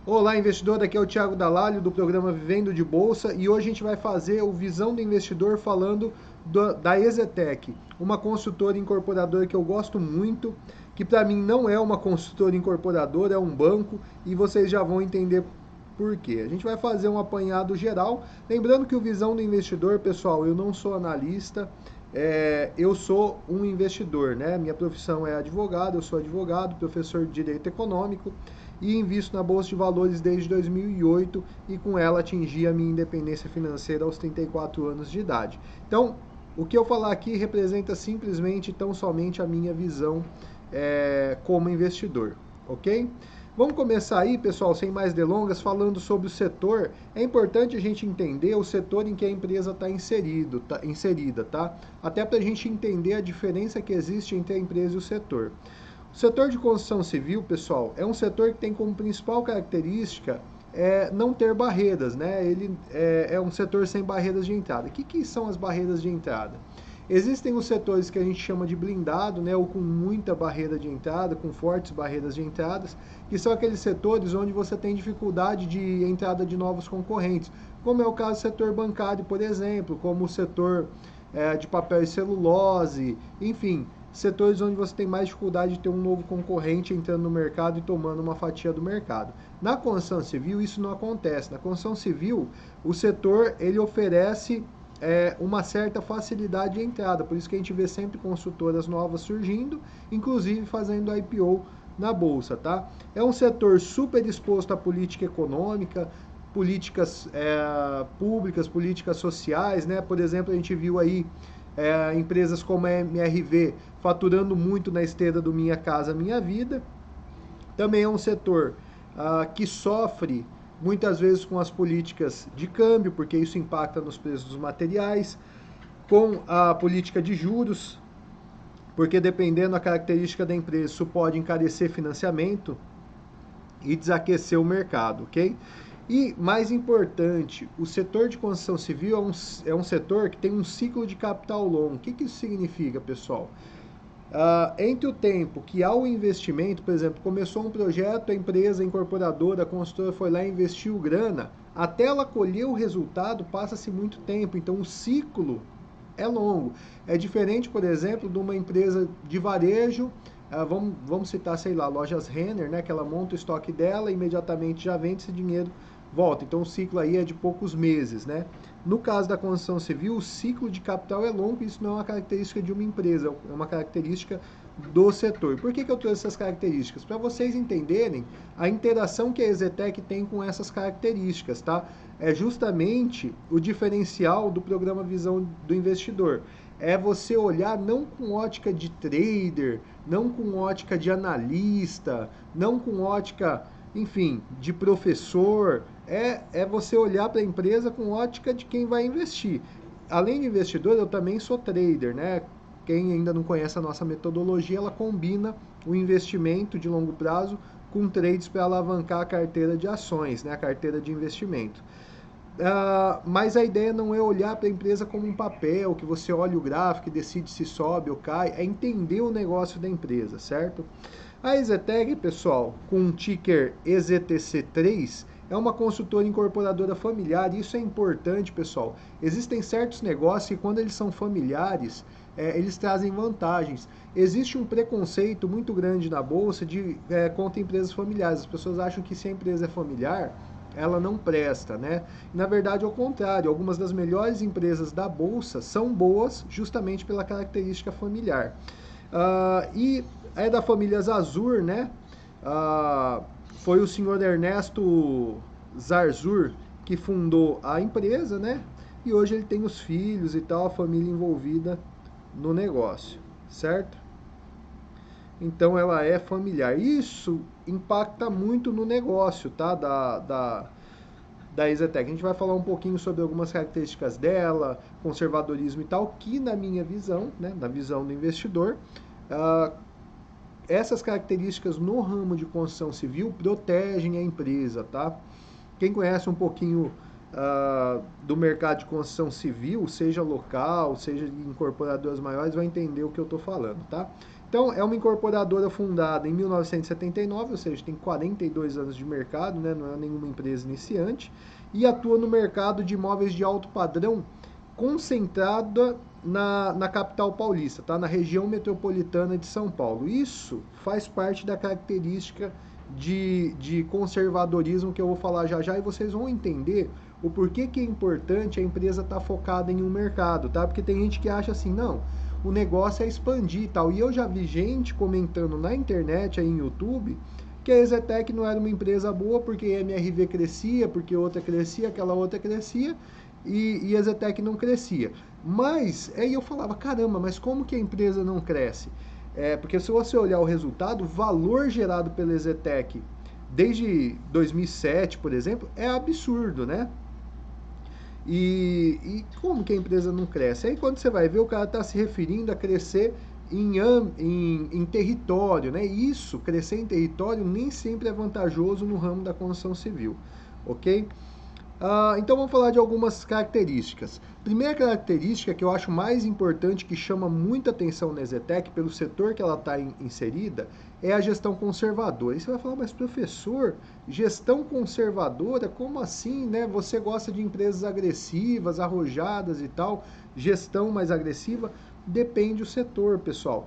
Olá, investidor. Aqui é o Thiago Dallalho do programa Vivendo de Bolsa e hoje a gente vai fazer o Visão do Investidor falando da Exetec, uma consultora incorporadora que eu gosto muito, que para mim não é uma consultora incorporadora, é um banco e vocês já vão entender por quê. A gente vai fazer um apanhado geral, lembrando que o Visão do Investidor, pessoal, eu não sou analista, eu sou um investidor, né? Minha profissão é advogado, eu sou advogado, professor de Direito Econômico e invisto na Bolsa de Valores desde 2008 e com ela atingi a minha independência financeira aos 34 anos de idade. Então, o que eu falar aqui representa simplesmente tão somente a minha visão como investidor, ok? Vamos começar aí, pessoal, sem mais delongas, falando sobre o setor. É importante a gente entender o setor em que a empresa está inserida, tá? Até para a gente entender a diferença que existe entre a empresa e o setor. O setor de construção civil, pessoal, é um setor que tem como principal característica não ter barreiras, né? Ele é um setor sem barreiras de entrada. O que são as barreiras de entrada? Existem os setores que a gente chama de blindado, né, ou com muita barreira de entrada, com fortes barreiras de entradas, que são aqueles setores onde você tem dificuldade de entrada de novos concorrentes, como é o caso do setor bancário, por exemplo, como o setor de papel e celulose, enfim, setores onde você tem mais dificuldade de ter um novo concorrente entrando no mercado e tomando uma fatia do mercado. Na construção civil isso não acontece. Na construção civil o setor ele oferece uma certa facilidade de entrada, por isso que a gente vê sempre consultoras novas surgindo, inclusive fazendo IPO na bolsa, tá? É um setor super exposto à política econômica, políticas públicas, políticas sociais, né? Por exemplo, a gente viu aí empresas como a MRV faturando muito na esteira do Minha Casa Minha Vida. Também é um setor que sofre muitas vezes com as políticas de câmbio, porque isso impacta nos preços dos materiais, com a política de juros, porque dependendo da característica da empresa, isso pode encarecer financiamento e desaquecer o mercado, ok? E, mais importante, o setor de construção civil é um setor que tem um ciclo de capital longo. O que isso significa, pessoal? Entre o tempo que há o investimento, por exemplo, começou um projeto, a empresa, a incorporadora, a consultora foi lá e investiu grana, até ela colher o resultado passa-se muito tempo, então o ciclo é longo. É diferente, por exemplo, de uma empresa de varejo, vamos citar, sei lá, lojas Renner, né, que ela monta o estoque dela, imediatamente já vende esse dinheiro, volta. Então o ciclo aí é de poucos meses, né? No caso da construção civil, o ciclo de capital é longo, isso não é uma característica de uma empresa, é uma característica do setor. Por que eu trouxe essas características? Para vocês entenderem a interação que a Exetec tem com essas características, tá? É justamente o diferencial do programa Visão do Investidor. É você olhar não com ótica de trader, não com ótica de analista, não com ótica, enfim, de professor, é você olhar para a empresa com ótica de quem vai investir. Além de investidor, eu também sou trader, né? Quem ainda não conhece a nossa metodologia, ela combina o investimento de longo prazo com trades para alavancar a carteira de ações, né? A carteira de investimento. Mas a ideia não é olhar para a empresa como um papel, que você olha o gráfico e decide se sobe ou cai, é entender o negócio da empresa, certo? A Exetec, pessoal, com um ticker EZTC3, é uma consultora incorporadora familiar, e isso é importante, pessoal. Existem certos negócios que quando eles são familiares, eles trazem vantagens. Existe um preconceito muito grande na Bolsa contra empresas familiares. As pessoas acham que se a empresa é familiar, ela não presta, né? Na verdade, ao contrário, algumas das melhores empresas da Bolsa são boas justamente pela característica familiar. E é da família Zarzur, né? Foi o senhor Ernesto Zarzur que fundou a empresa, né? E hoje ele tem os filhos e tal, a família envolvida no negócio, certo? Então ela é familiar. Isso impacta muito no negócio, tá? Da Exetec. A gente vai falar um pouquinho sobre algumas características dela, conservadorismo e tal, que na minha visão, né, na visão do investidor, essas características no ramo de construção civil protegem a empresa, tá? Quem conhece um pouquinho do mercado de construção civil, seja local, seja de incorporadoras maiores, vai entender o que eu estou falando, tá? Então, é uma incorporadora fundada em 1979, ou seja, tem 42 anos de mercado, né? Não é nenhuma empresa iniciante, e atua no mercado de imóveis de alto padrão, concentrada na capital paulista, tá? Na região metropolitana de São Paulo. Isso faz parte da característica de conservadorismo que eu vou falar já já, e vocês vão entender o porquê que é importante a empresa estar focada em um mercado, tá? Porque tem gente que acha assim, não, o negócio é expandir e tal. E eu já vi gente comentando na internet, aí em YouTube, que a Exetec não era uma empresa boa porque a MRV crescia, porque outra crescia, aquela outra crescia, e a Exetec não crescia. Mas, aí eu falava, caramba, mas como que a empresa não cresce? Porque se você olhar o resultado, o valor gerado pela Exetec desde 2007, por exemplo, é absurdo, né? E como que a empresa não cresce? Aí quando você vai ver, o cara está se referindo a crescer em território, né? Isso, crescer em território, nem sempre é vantajoso no ramo da construção civil, ok? Então vamos falar de algumas características. Primeira característica que eu acho mais importante, que chama muita atenção na Exetec, pelo setor que ela está inserida, é a gestão conservadora. E você vai falar, mas professor, gestão conservadora, como assim, né? Você gosta de empresas agressivas, arrojadas e tal, gestão mais agressiva? Depende do setor, pessoal.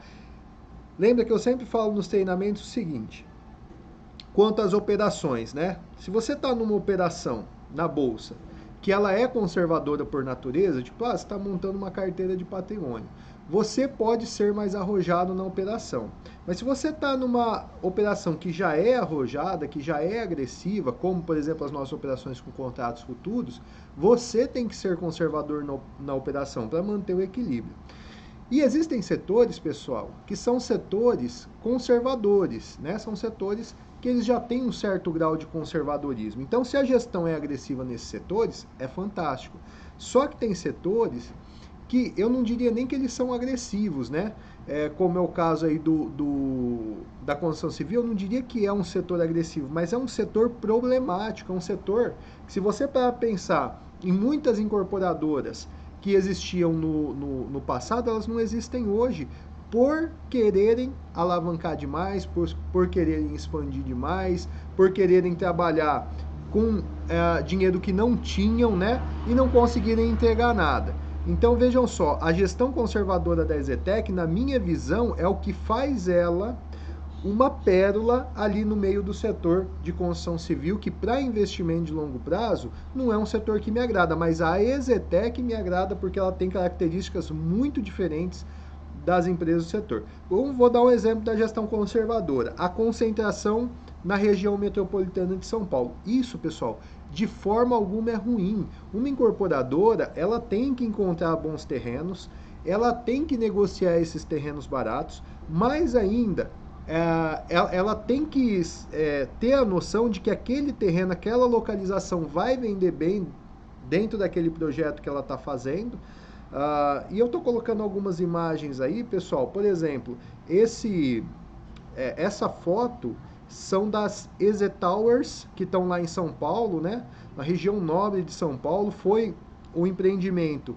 Lembra que eu sempre falo nos treinamentos o seguinte, quanto às operações, né? Se você está numa operação na bolsa que ela é conservadora por natureza, tipo, você está montando uma carteira de patrimônio, você pode ser mais arrojado na operação. Mas se você está numa operação que já é arrojada, que já é agressiva, como por exemplo as nossas operações com contratos futuros, você tem que ser conservador na operação para manter o equilíbrio. E existem setores, pessoal, que são setores conservadores, né? São setores que eles já têm um certo grau de conservadorismo. Então, se a gestão é agressiva nesses setores, é fantástico. Só que tem setores que eu não diria nem que eles são agressivos, né? Como é o caso aí da construção civil, eu não diria que é um setor agressivo, mas é um setor problemático, é um setor que, se você para pensar em muitas incorporadoras que existiam no passado, elas não existem hoje, por quererem alavancar demais, por quererem expandir demais, por quererem trabalhar com dinheiro que não tinham, né? E não conseguirem entregar nada. Então vejam só, a gestão conservadora da Exetec, na minha visão, é o que faz ela uma pérola ali no meio do setor de construção civil, que para investimento de longo prazo não é um setor que me agrada, mas a Exetec me agrada porque ela tem características muito diferentes das empresas do setor. Eu vou dar um exemplo da gestão conservadora, a concentração na região metropolitana de São Paulo. Isso, pessoal, de forma alguma é ruim. Uma incorporadora, ela tem que encontrar bons terrenos, ela tem que negociar esses terrenos baratos, mais ainda, ela tem que ter a noção de que aquele terreno, aquela localização vai vender bem dentro daquele projeto que ela está fazendo. E eu estou colocando algumas imagens aí, pessoal. Por exemplo, essa foto são das EZ Towers, que estão lá em São Paulo, né? Na região nobre de São Paulo. Foi o empreendimento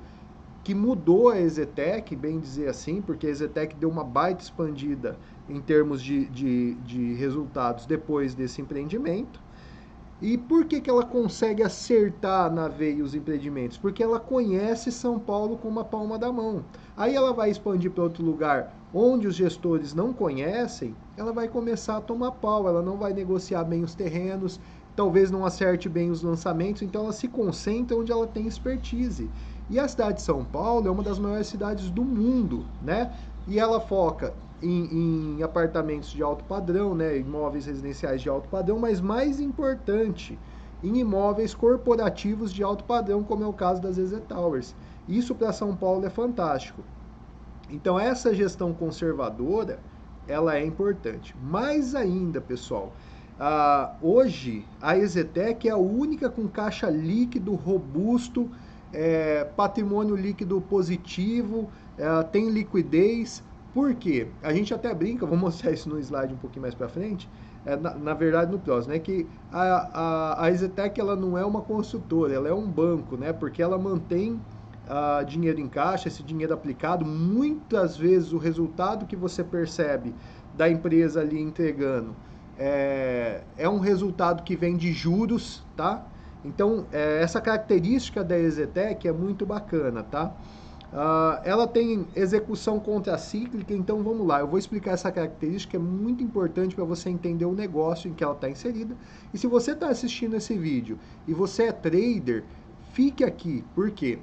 que mudou a Exetec, bem dizer assim, porque a Exetec deu uma baita expandida em termos de resultados depois desse empreendimento. E por que ela consegue acertar na veia os empreendimentos? Porque ela conhece São Paulo com uma palma da mão. Aí ela vai expandir para outro lugar onde os gestores não conhecem, ela vai começar a tomar pau, ela não vai negociar bem os terrenos, talvez não acerte bem os lançamentos, então ela se concentra onde ela tem expertise. E a cidade de São Paulo é uma das maiores cidades do mundo, né? E ela foca em apartamentos de alto padrão, né? Imóveis residenciais de alto padrão, mas mais importante, em imóveis corporativos de alto padrão, como é o caso das EZ Towers. Isso para São Paulo é fantástico. Então essa gestão conservadora, ela é importante. Mais ainda, pessoal, hoje a Exetec é a única com caixa líquido robusto, patrimônio líquido positivo, tem liquidez. Por quê? A gente até brinca, vou mostrar isso no slide um pouquinho mais para frente, na verdade no próximo, né, que a Exetec ela não é uma construtora, ela é um banco, né, porque ela mantém dinheiro em caixa, esse dinheiro aplicado, muitas vezes o resultado que você percebe da empresa ali entregando é um resultado que vem de juros, tá? Então, essa característica da EZTEC é muito bacana, tá? Ela tem execução contracíclica, então vamos lá, eu vou explicar essa característica, é muito importante para você entender o negócio em que ela está inserida. E se você está assistindo esse vídeo e você é trader, fique aqui, por quê?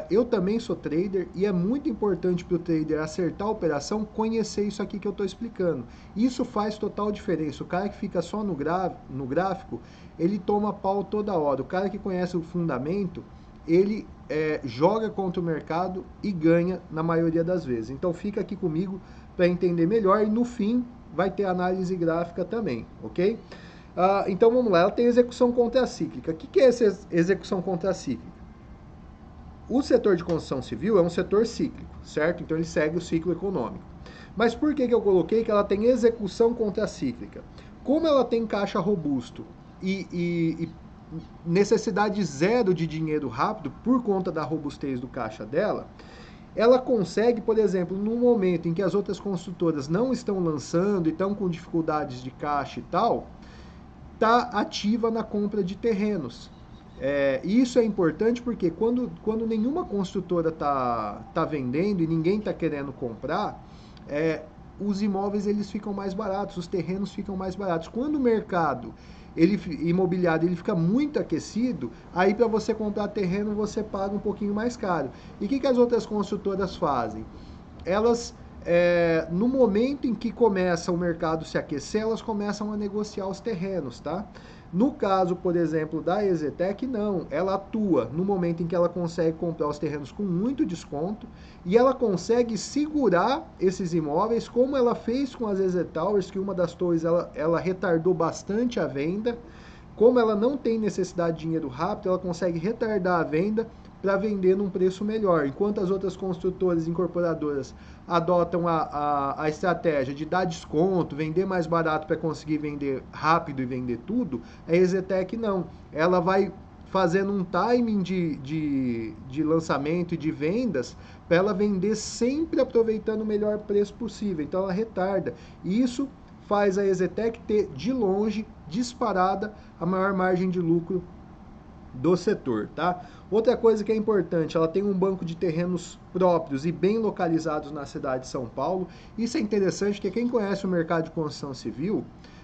Eu também sou trader e é muito importante para o trader acertar a operação conhecer isso aqui que eu estou explicando. Isso faz total diferença. O cara que fica só no gráfico, ele toma pau toda hora. O cara que conhece o fundamento, ele joga contra o mercado e ganha na maioria das vezes. Então fica aqui comigo para entender melhor e no fim vai ter análise gráfica também, ok? Então vamos lá, ela tem execução contracíclica. O que é essa execução contracíclica? O setor de construção civil é um setor cíclico, certo? Então ele segue o ciclo econômico. Mas por que eu coloquei que ela tem execução contracíclica? Como ela tem caixa robusto e necessidade zero de dinheiro rápido por conta da robustez do caixa dela, ela consegue, por exemplo, no momento em que as outras construtoras não estão lançando e estão com dificuldades de caixa e tal, tá ativa na compra de terrenos. Isso é importante porque quando nenhuma construtora tá vendendo e ninguém está querendo comprar, os imóveis eles ficam mais baratos, os terrenos ficam mais baratos. Quando o mercado imobiliário ele fica muito aquecido, aí para você comprar terreno você paga um pouquinho mais caro. E o que as outras construtoras fazem? Elas, no momento em que começa o mercado se aquecer, elas começam a negociar os terrenos, tá? No caso, por exemplo, da EZTEC, não. Ela atua no momento em que ela consegue comprar os terrenos com muito desconto e ela consegue segurar esses imóveis, como ela fez com as EZ Towers, que uma das torres ela retardou bastante a venda. Como ela não tem necessidade de dinheiro rápido, ela consegue retardar a venda para vender num preço melhor. Enquanto as outras construtoras e incorporadoras adotam a estratégia de dar desconto, vender mais barato para conseguir vender rápido e vender tudo, a EZTEC não. Ela vai fazendo um timing de lançamento e de vendas para ela vender sempre aproveitando o melhor preço possível. Então ela retarda. E isso faz a EZTEC ter, de longe, disparada, a maior margem de lucro do setor, tá? Outra coisa que é importante, ela tem um banco de terrenos próprios e bem localizados na cidade de São Paulo. Isso é interessante porque quem conhece o mercado de construção civil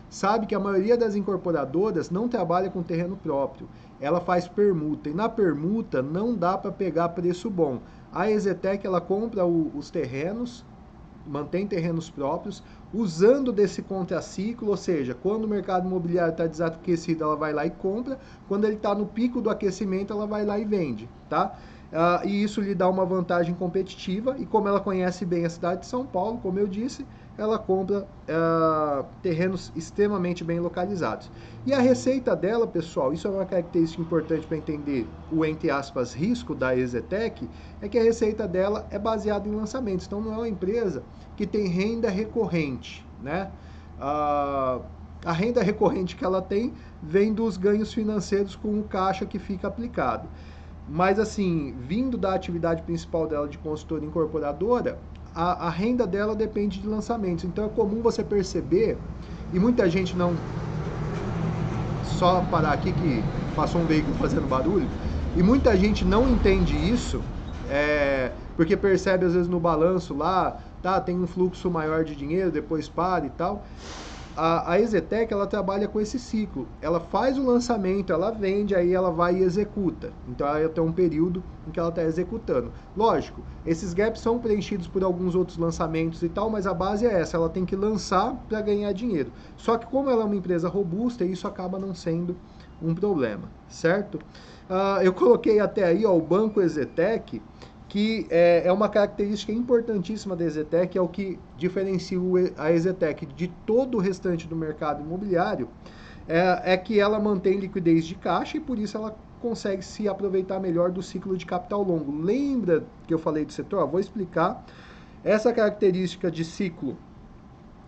sabe que a maioria das incorporadoras não trabalha com terreno próprio. Ela faz permuta e na permuta não dá para pegar preço bom. A EZTEC ela compra os terrenos, mantém terrenos próprios, usando desse contraciclo, ou seja, quando o mercado imobiliário está desaquecido, ela vai lá e compra, quando ele está no pico do aquecimento, ela vai lá e vende, tá? E isso lhe dá uma vantagem competitiva, e como ela conhece bem a cidade de São Paulo, como eu disse, ela compra terrenos extremamente bem localizados. E a receita dela, pessoal, isso é uma característica importante para entender o, entre aspas, risco da EZTEC, é que a receita dela é baseada em lançamentos. Então não é uma empresa que tem renda recorrente, né? A renda recorrente que ela tem vem dos ganhos financeiros com o caixa que fica aplicado. Mas assim, vindo da atividade principal dela de consultora incorporadora, a renda dela depende de lançamentos. Então é comum você perceber, e muita gente não... Só parar aqui que passou um veículo fazendo barulho, e muita gente não entende isso, porque percebe às vezes no balanço lá, tá, tem um fluxo maior de dinheiro, depois para e tal. A EZTEC, ela trabalha com esse ciclo. Ela faz o lançamento, ela vende, aí ela vai e executa. Então ela tem um período em que ela está executando. Lógico, esses gaps são preenchidos por alguns outros lançamentos e tal, mas a base é essa, ela tem que lançar para ganhar dinheiro. Só que como ela é uma empresa robusta, isso acaba não sendo um problema, certo? Eu coloquei até aí, ó, o Banco EZTEC, que é uma característica importantíssima da EZTEC, é o que diferencia a EZTEC de todo o restante do mercado imobiliário, é que ela mantém liquidez de caixa e por isso ela consegue se aproveitar melhor do ciclo de capital longo. Lembra que eu falei do setor? Vou explicar. Essa característica de ciclo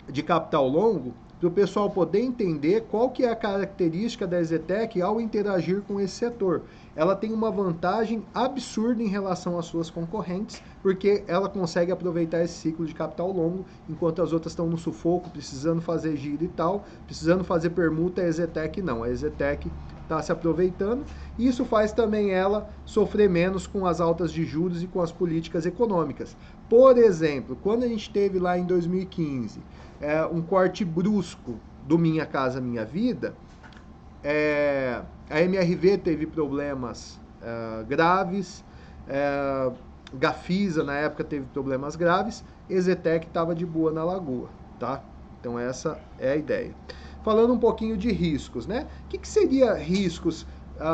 de capital longo para o pessoal poder entender qual que é a característica da EZTEC ao interagir com esse setor. Ela tem uma vantagem absurda em relação às suas concorrentes, porque ela consegue aproveitar esse ciclo de capital longo, enquanto as outras estão no sufoco, precisando fazer giro e tal, precisando fazer permuta, a EZTEC não. A EZTEC está se aproveitando, e isso faz também ela sofrer menos com as altas de juros e com as políticas econômicas. Por exemplo, quando a gente teve lá em 2015 um corte brusco do Minha Casa Minha Vida, a MRV teve problemas graves, Gafisa na época teve problemas graves, EZTEC estava de boa na lagoa, tá? Então essa é a ideia. Falando um pouquinho de riscos, né? O que seria riscos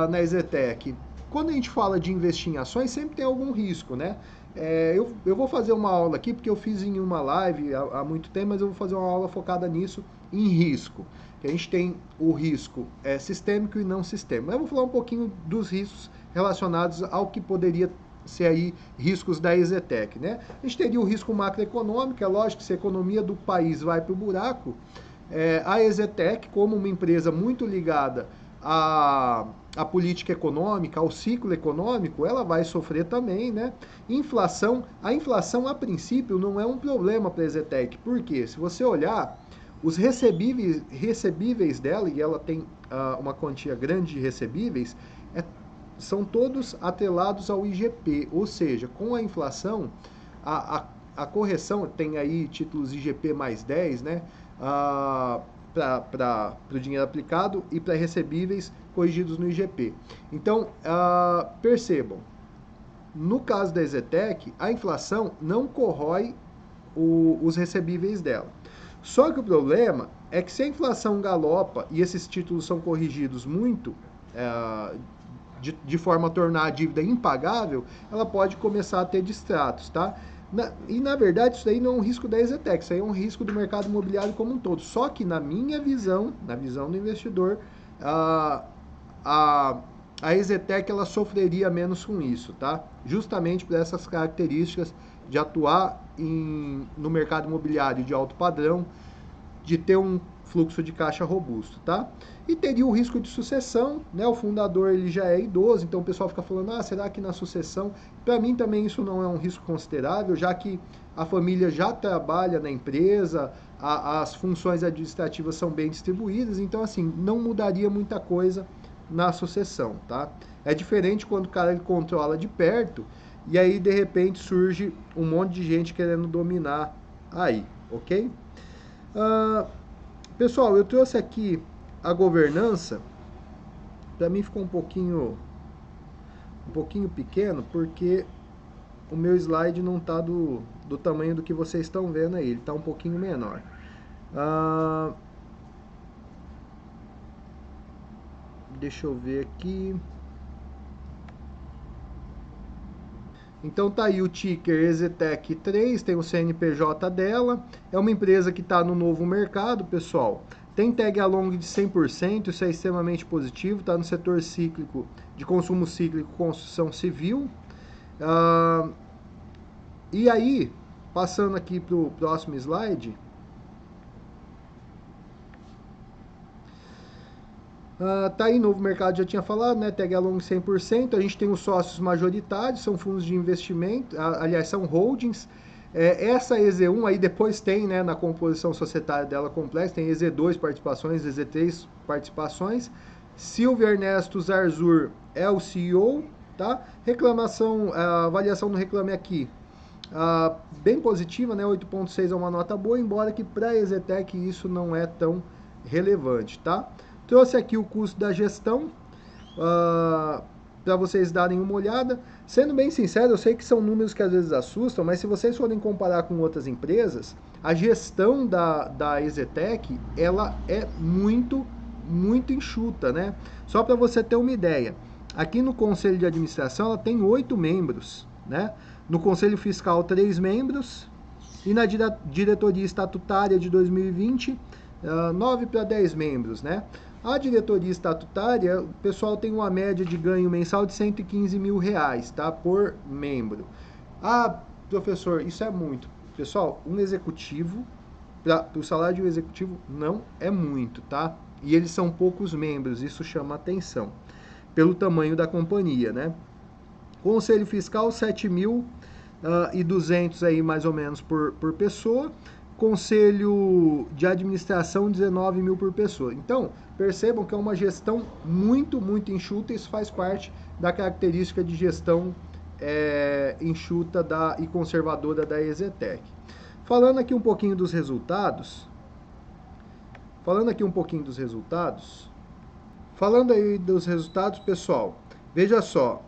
na EZTEC? Quando a gente fala de investir em ações, sempre tem algum risco, né? Eu vou fazer uma aula aqui, porque eu fiz em uma live há muito tempo, mas eu vou fazer uma aula focada nisso, em risco. Que a gente tem o risco sistêmico e não sistêmico. Mas eu vou falar um pouquinho dos riscos relacionados ao que poderia ser aí riscos da EZTEC, né? A gente teria o risco macroeconômico, é lógico que se a economia do país vai para o buraco, a EZTEC, como uma empresa muito ligada à política econômica, ao ciclo econômico, ela vai sofrer também, né? Inflação, a inflação a princípio não é um problema para a EZTEC, porque se você olhar, os recebíveis dela, e ela tem uma quantia grande de recebíveis, são todos atrelados ao IGP, ou seja, com a inflação, a correção, tem aí títulos IGP mais 10, né? Para o dinheiro aplicado e para recebíveis corrigidos no IGP. Então, percebam, no caso da EZTEC, a inflação não corrói os recebíveis dela. Só que o problema é que se a inflação galopa e esses títulos são corrigidos muito, de forma a tornar a dívida impagável, ela pode começar a ter distratos, tá? Na verdade, isso aí não é um risco da EZTEC, isso aí é um risco do mercado imobiliário como um todo. Só que na minha visão, na visão do investidor, a EZTEC ela sofreria menos com isso, tá? Justamente por essas características de atuar no mercado imobiliário de alto padrão, de ter um fluxo de caixa robusto, tá? E teria o risco de sucessão, né? O fundador ele já é idoso, então o pessoal fica falando, será que na sucessão? Para mim também isso não é um risco considerável, já que a família já trabalha na empresa, as funções administrativas são bem distribuídas, então assim, não mudaria muita coisa na sucessão, tá? É diferente quando o cara ele controla de perto e aí de repente surge um monte de gente querendo dominar aí, ok? Pessoal, eu trouxe aqui a governança. Para mim ficou um pouquinho pequeno, porque o meu slide não está do tamanho do que vocês estão vendo aí, ele está um pouquinho menor. Deixa eu ver aqui. Então tá aí o ticker EZTEC 3, tem o CNPJ dela, é uma empresa que está no novo mercado, pessoal. Tem tag along de 100%, isso é extremamente positivo, está no setor cíclico, de consumo cíclico, construção civil. E aí, passando aqui para o próximo slide, tá aí, novo mercado, já tinha falado, né? Tag along 100%. A gente tem os sócios majoritários, são fundos de investimento, aliás, são holdings. Essa EZ1 aí depois tem, né, na composição societária dela complexa, tem EZ2 participações, EZ3 participações. Silvio Ernesto Zarzur é o CEO, tá? Reclamação, a avaliação no Reclame Aqui, bem positiva, né? 8.6 é uma nota boa, embora que para a EZTEC isso não é tão relevante, tá? Trouxe aqui o custo da gestão para vocês darem uma olhada. Sendo bem sincero, eu sei que são números que às vezes assustam, mas se vocês forem comparar com outras empresas, a gestão da EZTEC, ela é muito enxuta, né? Só para você ter uma ideia, aqui no Conselho de Administração ela tem 8 membros, né? No Conselho Fiscal 3 membros e na diretoria estatutária de 2020 9 para 10 membros, né? A diretoria estatutária, o pessoal tem uma média de ganho mensal de R$115 mil, tá? Por membro. Professor, isso é muito. Pessoal, um executivo para o salário de um executivo não é muito, tá? E eles são poucos membros, isso chama atenção, pelo tamanho da companhia, né? Conselho Fiscal, 7.200 aí mais ou menos por pessoa. Conselho de Administração, 19 mil por pessoa. Então, percebam que é uma gestão muito, muito enxuta. Isso faz parte da característica de gestão enxuta e conservadora da EZTEC. Falando aqui um pouquinho dos resultados, pessoal, veja só,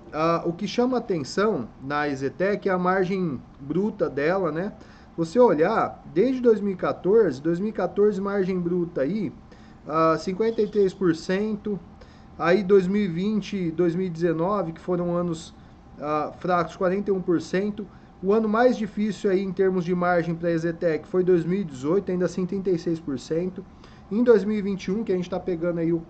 o que chama atenção na EZTEC é a margem bruta dela, né? Você olhar, desde 2014 margem bruta aí, 53%, aí 2020, 2019, que foram anos fracos, 41%, o ano mais difícil aí em termos de margem para a EZTEC foi 2018, ainda assim 36%. Em 2021, que a gente está pegando aí o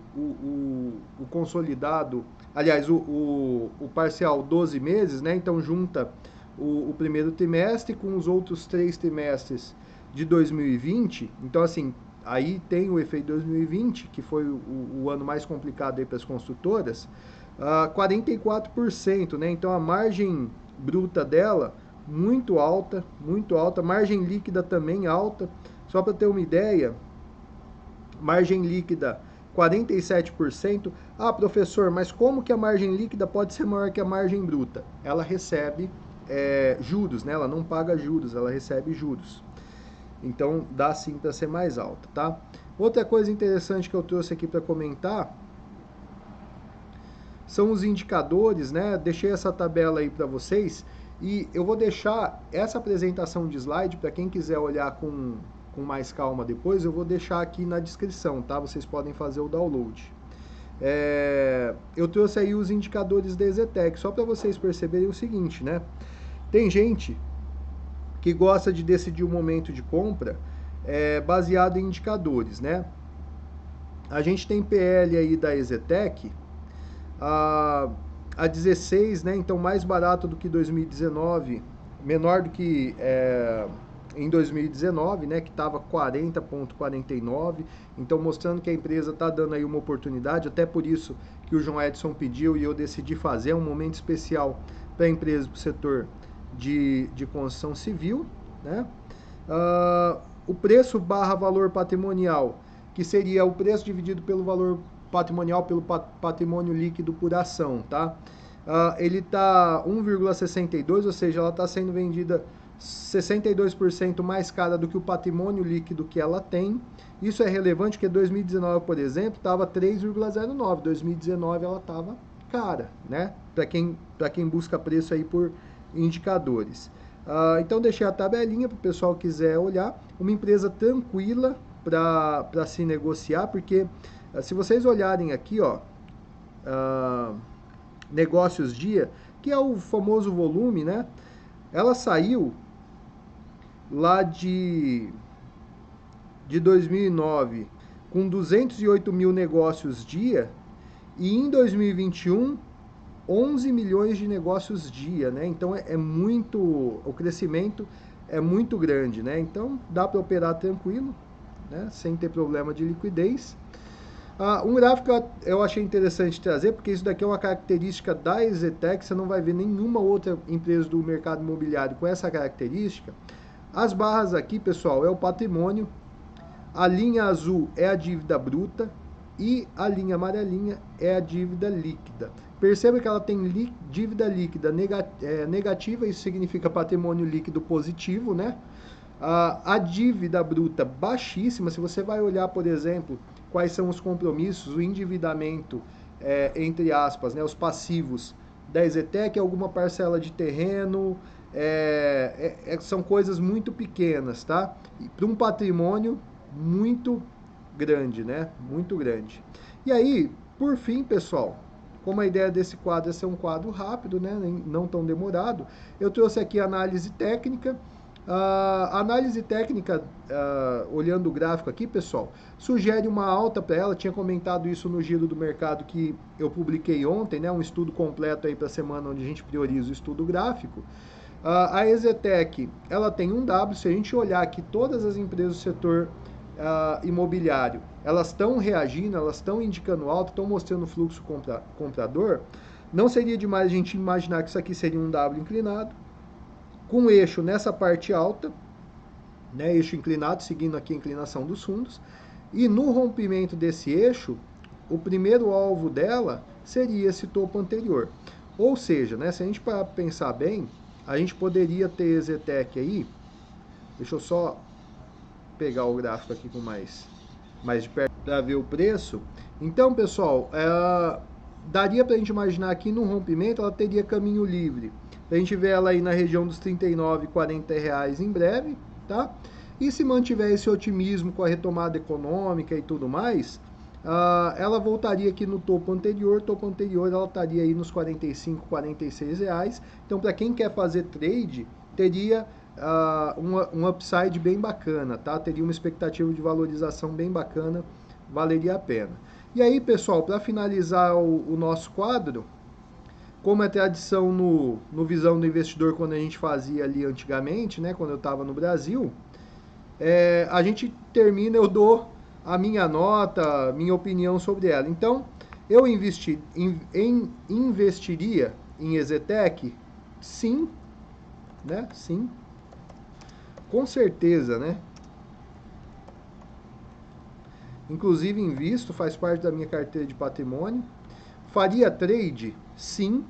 consolidado, aliás, o parcial 12 meses, né? Então junta o primeiro trimestre com os outros 3 trimestres de 2020. Então, assim, aí tem o efeito 2020, que foi o ano mais complicado aí para as construtoras, 44%, né? Então a margem bruta dela muito alta, margem líquida também alta. Só para ter uma ideia, margem líquida 47%. Ah, professor, mas como que a margem líquida pode ser maior que a margem bruta? Ela recebe juros, né? Ela não paga juros, ela recebe juros. Então dá sim para ser mais alta, tá? Outra coisa interessante que eu trouxe aqui para comentar são os indicadores, né? Deixei essa tabela aí para vocês e eu vou deixar essa apresentação de slide para quem quiser olhar com mais calma depois, eu vou deixar aqui na descrição, tá? Vocês podem fazer o download. Eu trouxe aí os indicadores da EZTEC, só para vocês perceberem o seguinte, né? Tem gente que gosta de decidir o momento de compra baseado em indicadores, né? A gente tem PL aí da EZTEC a 16, né? Então mais barato do que 2019, menor do que em 2019, né? Que estava 40,49. Então mostrando que a empresa está dando aí uma oportunidade, até por isso que o João Edson pediu e eu decidi fazer um momento especial para a empresa, para o setor de construção civil, né? O preço barra valor patrimonial, que seria o preço dividido pelo valor patrimonial, pelo patrimônio líquido por ação, tá? Ele tá 1,62, ou seja, ela está sendo vendida 62% mais cara do que o patrimônio líquido que ela tem. Isso é relevante porque 2019, por exemplo, estava 3,09. 2019 ela estava cara, né? Para quem busca preço aí por indicadores. Então deixei a tabelinha para o pessoal que quiser olhar. Uma empresa tranquila para se negociar, porque se vocês olharem aqui, ó, negócios dia, que é o famoso volume, né? Ela saiu lá de 2009 com 208 mil negócios dia e em 2021 11 milhões de negócios dia, né? Então o crescimento é muito grande, né? Então dá para operar tranquilo, né? Sem ter problema de liquidez. Um gráfico eu achei interessante trazer, porque isso daqui é uma característica da EZTEC, você não vai ver nenhuma outra empresa do mercado imobiliário com essa característica. As barras aqui, pessoal, é o patrimônio, a linha azul é a dívida bruta e a linha amarelinha é a dívida líquida. Perceba que ela tem dívida líquida negativa, isso significa patrimônio líquido positivo, né? A dívida bruta baixíssima, se você vai olhar, por exemplo, quais são os compromissos, o endividamento, entre aspas, né, os passivos da EZTEC, alguma parcela de terreno, são coisas muito pequenas, tá? Para um patrimônio muito grande, né? Muito grande. E aí, por fim, pessoal, como a ideia desse quadro é ser um quadro rápido, né, não tão demorado, eu trouxe aqui a análise técnica. A análise técnica, olhando o gráfico aqui, pessoal, sugere uma alta para ela. Tinha comentado isso no Giro do Mercado que eu publiquei ontem, né, um estudo completo aí para a semana onde a gente prioriza o estudo gráfico. A EZTEC, ela tem um W, se a gente olhar aqui todas as empresas do setor imobiliário, elas estão reagindo, elas estão indicando alta, estão mostrando fluxo comprador, não seria demais a gente imaginar que isso aqui seria um W inclinado, com eixo nessa parte alta, né, eixo inclinado, seguindo aqui a inclinação dos fundos, e no rompimento desse eixo, o primeiro alvo dela seria esse topo anterior. Ou seja, né, se a gente pensar bem, a gente poderia ter EZTEC aí, deixa eu só pegar o gráfico aqui com mais de perto para ver o preço. Então, pessoal, daria para a gente imaginar aqui no rompimento ela teria caminho livre. A gente vê ela aí na região dos R$ 39, R$ 40 em breve, tá? E se mantiver esse otimismo com a retomada econômica e tudo mais, ela voltaria aqui no topo anterior ela estaria aí nos 45, 46 reais. Então, para quem quer fazer trade, teria um upside bem bacana, tá? Teria uma expectativa de valorização bem bacana, valeria a pena. E aí, pessoal, para finalizar o nosso quadro, como é tradição no Visão do Investidor, quando a gente fazia ali antigamente, né, quando eu estava no Brasil, a gente termina, eu dou a minha nota, minha opinião sobre ela. Então, eu investiria em EZTEC? Sim, né? Sim. Com certeza, né? Inclusive invisto, faz parte da minha carteira de patrimônio. Faria trade? Sim.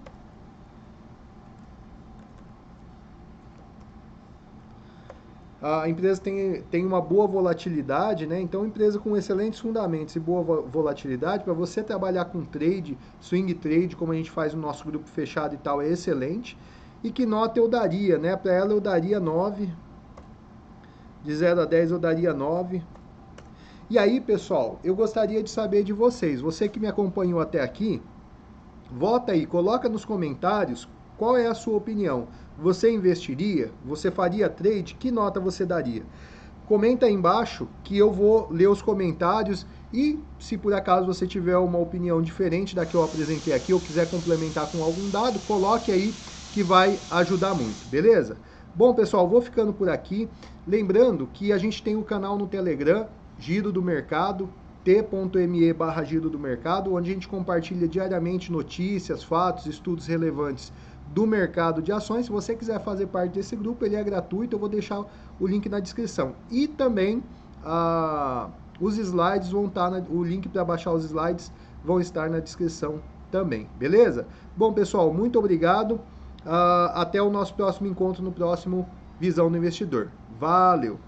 A empresa tem uma boa volatilidade, né? Então, empresa com excelentes fundamentos e boa volatilidade, para você trabalhar com trade, swing trade, como a gente faz no nosso grupo fechado e tal, é excelente. E que nota eu daria, né? Para ela eu daria 9. De 0 a 10 eu daria 9. E aí, pessoal, eu gostaria de saber de vocês. Você que me acompanhou até aqui, vota aí, coloca nos comentários qual é a sua opinião. Você investiria? Você faria trade? Que nota você daria? Comenta aí embaixo que eu vou ler os comentários e se por acaso você tiver uma opinião diferente da que eu apresentei aqui ou quiser complementar com algum dado, coloque aí que vai ajudar muito, beleza? Bom, pessoal, vou ficando por aqui. Lembrando que a gente tem um canal no Telegram, Giro do Mercado, t.me/Giro do Mercado, onde a gente compartilha diariamente notícias, fatos, estudos relevantes do mercado de ações. Se você quiser fazer parte desse grupo, ele é gratuito, eu vou deixar o link na descrição. E também os slides vão estar, o link para baixar os slides vão estar na descrição também, beleza? Bom, pessoal, muito obrigado. Até o nosso próximo encontro no próximo Visão do Investidor. Valeu!